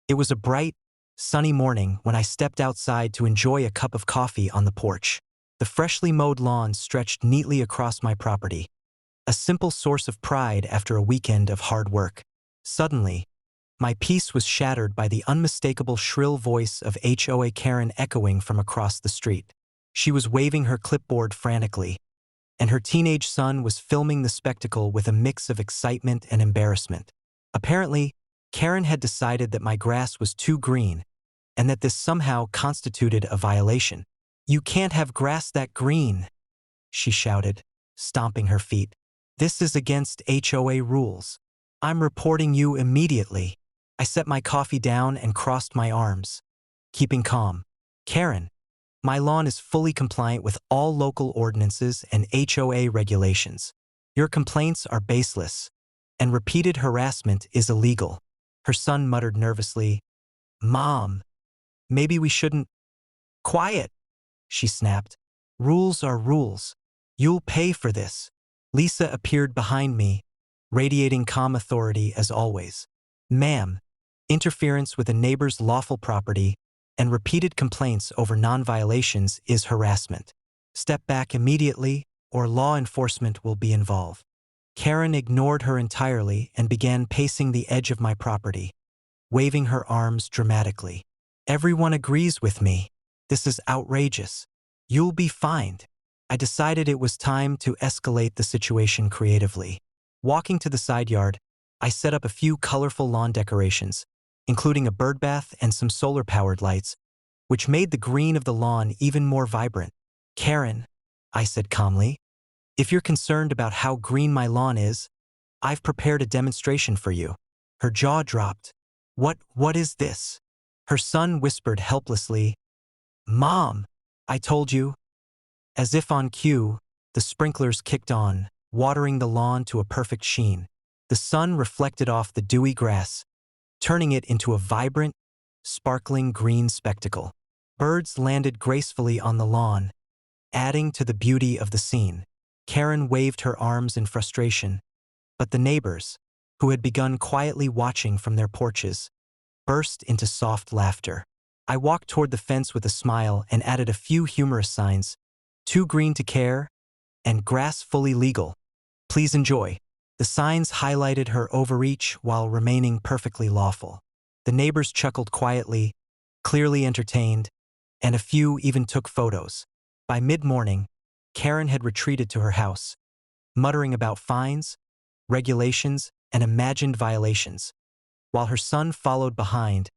It was a bright, sunny morning when I stepped outside to enjoy a cup of coffee on the porch. The freshly mowed lawn stretched neatly across my property, a simple source of pride after a weekend of hard work. Suddenly, my peace was shattered by the unmistakable shrill voice of HOA Karen echoing from across the street. She was waving her clipboard frantically, and her teenage son was filming the spectacle with a mix of excitement and embarrassment. Apparently, Karen had decided that my grass was too green, and that this somehow constituted a violation. "You can't have grass that green," she shouted, stomping her feet. "This is against HOA rules. I'm reporting you immediately." I set my coffee down and crossed my arms, keeping calm. "Karen, my lawn is fully compliant with all local ordinances and HOA regulations. Your complaints are baseless, and repeated harassment is illegal." Her son muttered nervously, "Mom, maybe we shouldn't—" "Quiet," she snapped. "Rules are rules. You'll pay for this." Lisa appeared behind me, radiating calm authority as always. "Ma'am, interference with a neighbor's lawful property and repeated complaints over non-violations is harassment. Step back immediately, or law enforcement will be involved." Karen ignored her entirely and began pacing the edge of my property, waving her arms dramatically. "Everyone agrees with me. This is outrageous. You'll be fined." I decided it was time to escalate the situation creatively. Walking to the side yard, I set up a few colorful lawn decorations, including a birdbath and some solar-powered lights, which made the green of the lawn even more vibrant. "Karen," I said calmly, "if you're concerned about how green my lawn is, I've prepared a demonstration for you." Her jaw dropped. What is this?" Her son whispered helplessly, "Mom, I told you." As if on cue, the sprinklers kicked on, watering the lawn to a perfect sheen. The sun reflected off the dewy grass, turning it into a vibrant, sparkling green spectacle. Birds landed gracefully on the lawn, adding to the beauty of the scene. Karen waved her arms in frustration, but the neighbors, who had begun quietly watching from their porches, burst into soft laughter. I walked toward the fence with a smile and added a few humorous signs: "Too green to care," and "Grass fully legal. Please enjoy." The signs highlighted her overreach while remaining perfectly lawful. The neighbors chuckled quietly, clearly entertained, and a few even took photos. By mid-morning, Karen had retreated to her house, muttering about fines, regulations, and imagined violations, while her son followed behind,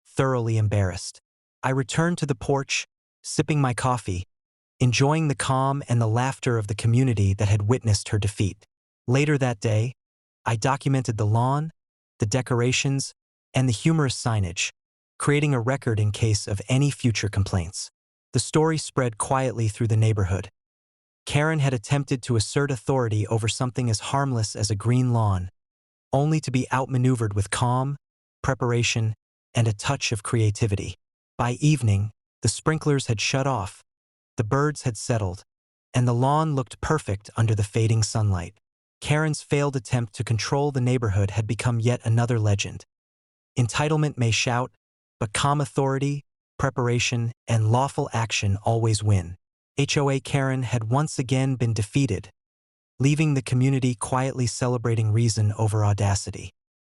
thoroughly embarrassed. I returned to the porch, sipping my coffee, enjoying the calm and the laughter of the community that had witnessed her defeat. Later that day, I documented the lawn, the decorations, and the humorous signage, creating a record in case of any future complaints. The story spread quietly through the neighborhood. Karen had attempted to assert authority over something as harmless as a green lawn, only to be outmaneuvered with calm, preparation, and a touch of creativity. By evening, the sprinklers had shut off, the birds had settled, and the lawn looked perfect under the fading sunlight. Karen's failed attempt to control the neighborhood had become yet another legend. Entitlement may shout, but calm authority, preparation, and lawful action always win. HOA Karen had once again been defeated, leaving the community quietly celebrating reason over audacity.